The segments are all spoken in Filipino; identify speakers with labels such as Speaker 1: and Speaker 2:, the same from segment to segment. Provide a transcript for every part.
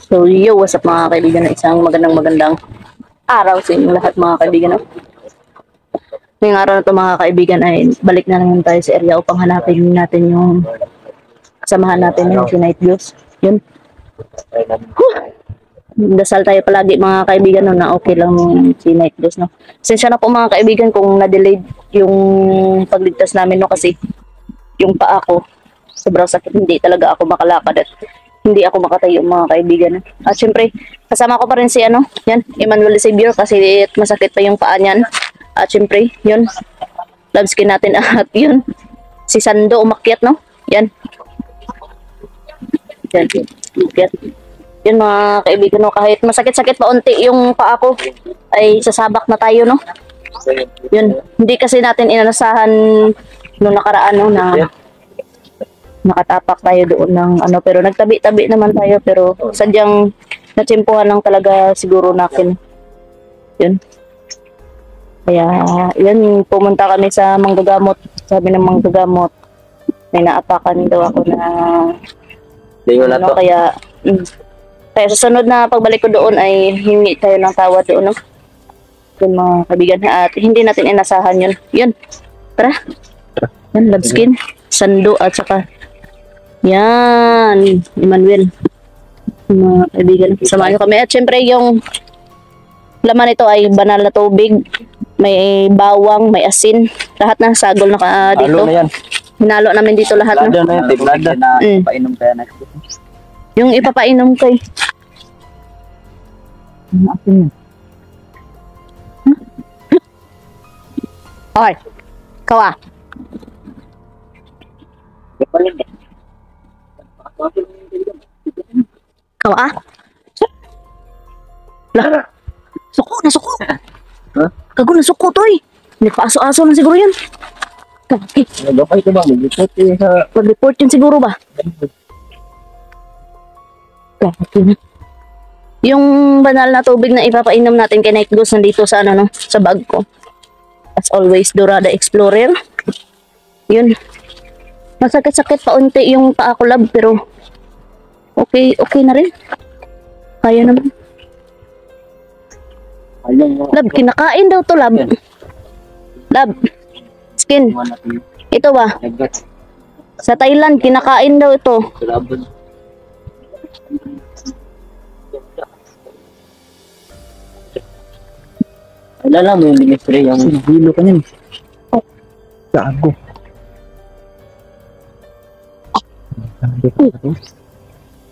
Speaker 1: So yo, what's up mga kaibigan? Isang magandang araw sa inyong lahat mga kaibigan. Ngayong araw na ito mga kaibigan ay balik na naman tayo sa area upang hanapin natin yung samahan natin yung si Night Views. Yun. Dasal tayo palagi mga kaibigan no, na okay lang si Night Views. No? Sensya na po mga kaibigan kung na-delayed yung pagligtas namin no, kasi yung paa ko sobrang sakit, hindi talaga ako makalakad at hindi ako makatayo mga kaibigan. At syempre, kasama ko pa rin si yan, Emmanuel Xavier kasi masakit pa yung paa niyan. At syempre, yun, love skin natin at yun, si Sando umakyat, no? Yan. Yan, umakyat. Yun mga kaibigan, no? Kahit masakit-sakit pa unti yung paa ko, ay sasabak na tayo, no? Yun, hindi kasi natin inanasahan nung nakaraan, no, na nakatapak tayo doon ng pero nagtabi-tabi naman tayo pero sadyang natsimpuhan lang talaga siguro natin. Yun. Kaya yun, pumunta kami sa manggagamot. Sabi ng manggagamot may naapakan daw ako na kaya sa sunod na pagbalik ko doon ay hingi tayo ng tawad doon, no? Yun mga kaibigan, at hindi natin inasahan yun. Yun. Tara. Yan, love skin, Sando at saka yan, Emmanuel. Mga kaibigan, samahan nyo kami. At syempre yung laman nito ay banal na tubig. May bawang, may asin. Lahat na, sagol na dito. Na yan. Hinalo namin dito lahat. Lado na yan, tiblada. Ipainom kaya na. Yung ipapainom kay asin yan. Okay. Kawa. Kawa? Lah. Suko na suko. Huh? Kago na suko to eh. Nagpaaso-aso na siguro yan. Okay. Nagapay ito ba? Mag-report yun siguro ba? Okay. Yung banal na tubig na ipapainom natin kay Night Ghost nandito sa no, sa bag ko. As always, Dora the Explorer. Yun. Masakit-sakit pa unti yung paa ko, lab, pero okay na rin. Kaya naman. Lab, kinakain daw to, lab. Lab, skin. Ito ba? Sa Thailand, kinakain daw ito.
Speaker 2: Alala mo yung ministry, yung hilo ka niyan. Oh, gago.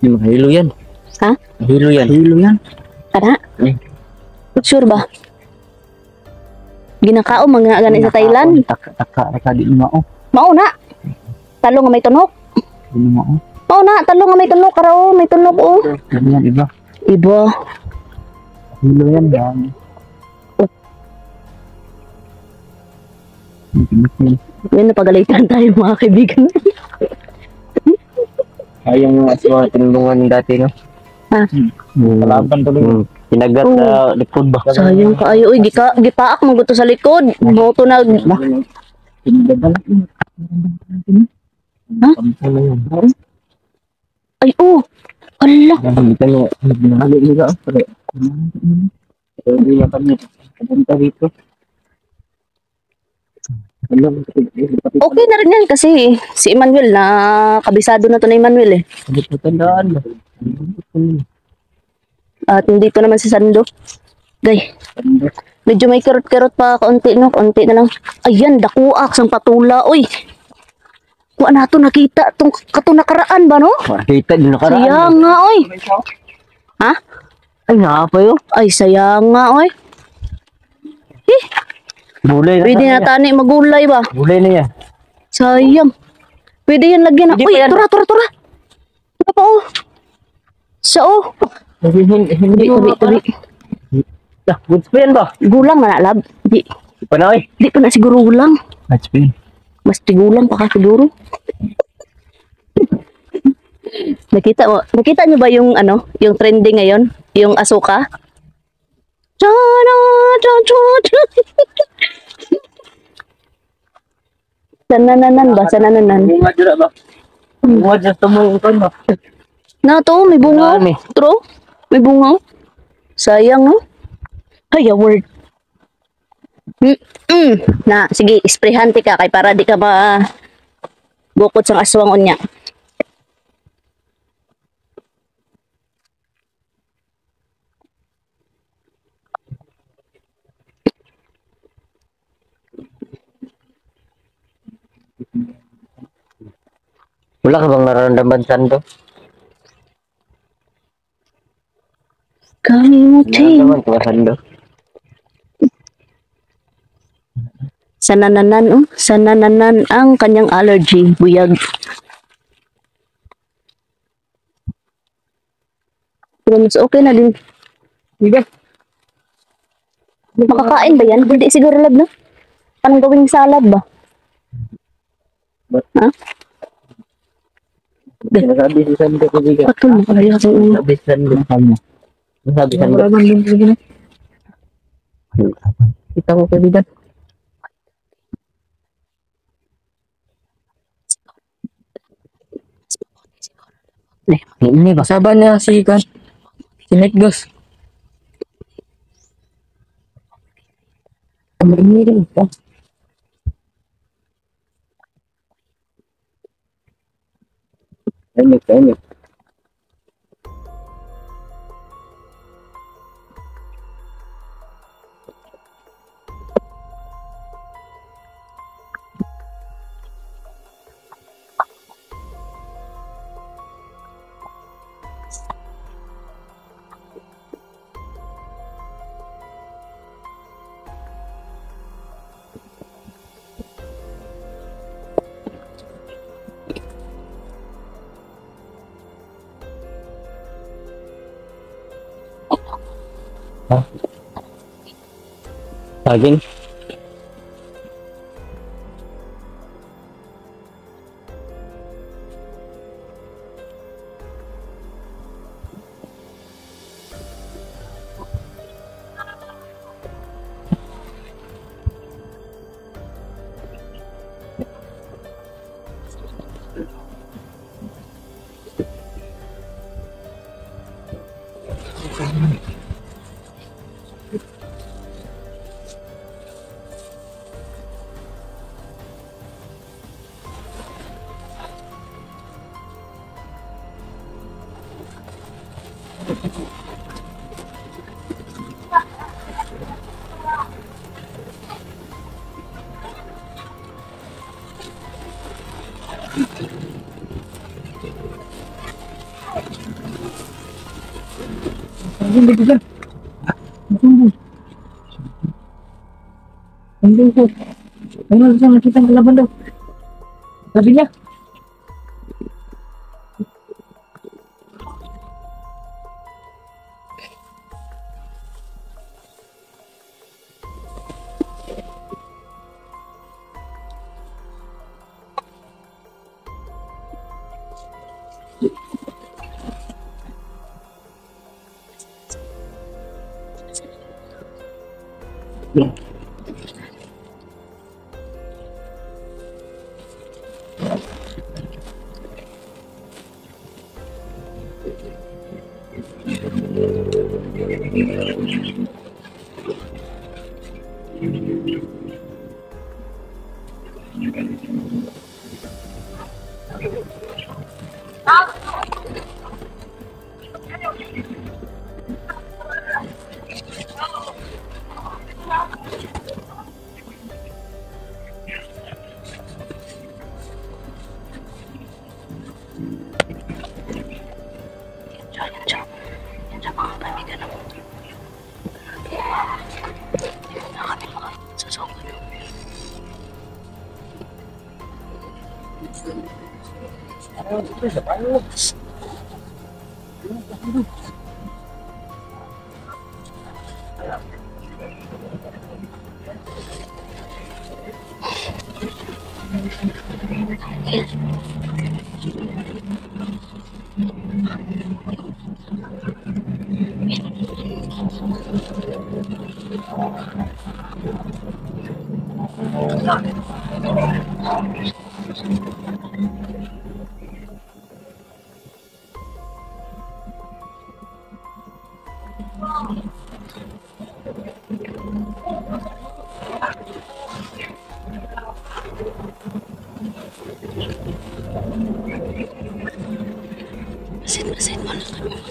Speaker 2: Yung hilo yan.
Speaker 1: Ha?
Speaker 2: Hilo yan. Hilo yan.
Speaker 1: Kada? Sure ba? Ginakao, mga ganit sa Thailand.
Speaker 2: Taka di mao.
Speaker 1: Mao na. Talo nga may tunok.
Speaker 2: Di mao.
Speaker 1: Mao na, talo nga may tunok. Karao, may tunok, oh.
Speaker 2: Yan, iba.
Speaker 1: Iba.
Speaker 2: Hilo yan, yan.
Speaker 1: Yan, napagalitan tayo mga kaibigan.
Speaker 2: Ay, yung mga tinulungan dati, no?
Speaker 1: Ha?
Speaker 2: Kalaban tuloy. Pinagat na likod ba?
Speaker 1: Sayang ka ayo, gipaak mo gusto sa likod. Moto na. Ha? Ay, oh. Ala.
Speaker 2: Kita nyo, binahali nila. Hindi na kami kapunta dito.
Speaker 1: Okay na rin yan kasi si Emmanuel na kabisado na to na Emmanuel eh.
Speaker 2: Tandaan.
Speaker 1: At dito naman si Sando. Gay. Medyo may kerot-kerot pa kaunti no, kaunti na lang. Ayan, dakuak sang patula oy. Kuha na to nakita tong nakaraan ba no?
Speaker 2: Nakita din nakaraan.
Speaker 1: Sayang nga oy. Ha?
Speaker 2: Ay nga pa yun.
Speaker 1: Ay sayang nga oy.
Speaker 2: Gulay na.
Speaker 1: Pwede na tani magulay ba?
Speaker 2: Gulay na yan.
Speaker 1: Sayang. Pwede yan lagyan na. Uy, tura. Tura pa oh. Sa oh.
Speaker 2: Hindi
Speaker 1: Tabi.
Speaker 2: Good spin ba?
Speaker 1: Gulang na lab. Di
Speaker 2: pa na eh.
Speaker 1: pa na siguro gulang.
Speaker 2: Good spin.
Speaker 1: Mas tigulang pa ka siguro. Nakita niyo ba yung yung trending ngayon? Yung asuka? Sanananan ba? Sanananan.
Speaker 2: Bunga dira ba? Bunga dyan tumulong ka ba?
Speaker 1: Na to, may bunga.
Speaker 2: Marami.
Speaker 1: True? May bunga, oh. Sayang, no? Ay, word. Na, sige, isprehan ti ka kay para di ka ma bukod sa aswang unya.
Speaker 2: Wala ka bang nararamdaman sando?
Speaker 1: Kamuting.
Speaker 2: Nararamdaman ko ba sando?
Speaker 1: Sanananan, oh. Sanananan ang kanyang allergy. Buyag. Pero mas okay na din.
Speaker 2: Diba?
Speaker 1: Makakain ba yan? Hindi siguro lab, no? Anong gawing salad ba? Ha?
Speaker 2: Sinasabi si sando ko biga.
Speaker 1: Patul mo kaya sa ulo.
Speaker 2: Sabi si sando. Sabi sando. Kita ko kaibigan. Ini ba? Saban niya si Kan. Si Nick Ghost. Ini rin ito. Ini. Saging. Andun po. Ano sa nakita ang kalaban daw? Sabi niya.
Speaker 1: Masin mo na kami.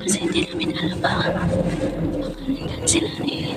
Speaker 1: Kasi hindi namin alam ba. Baka nandyan sila ni.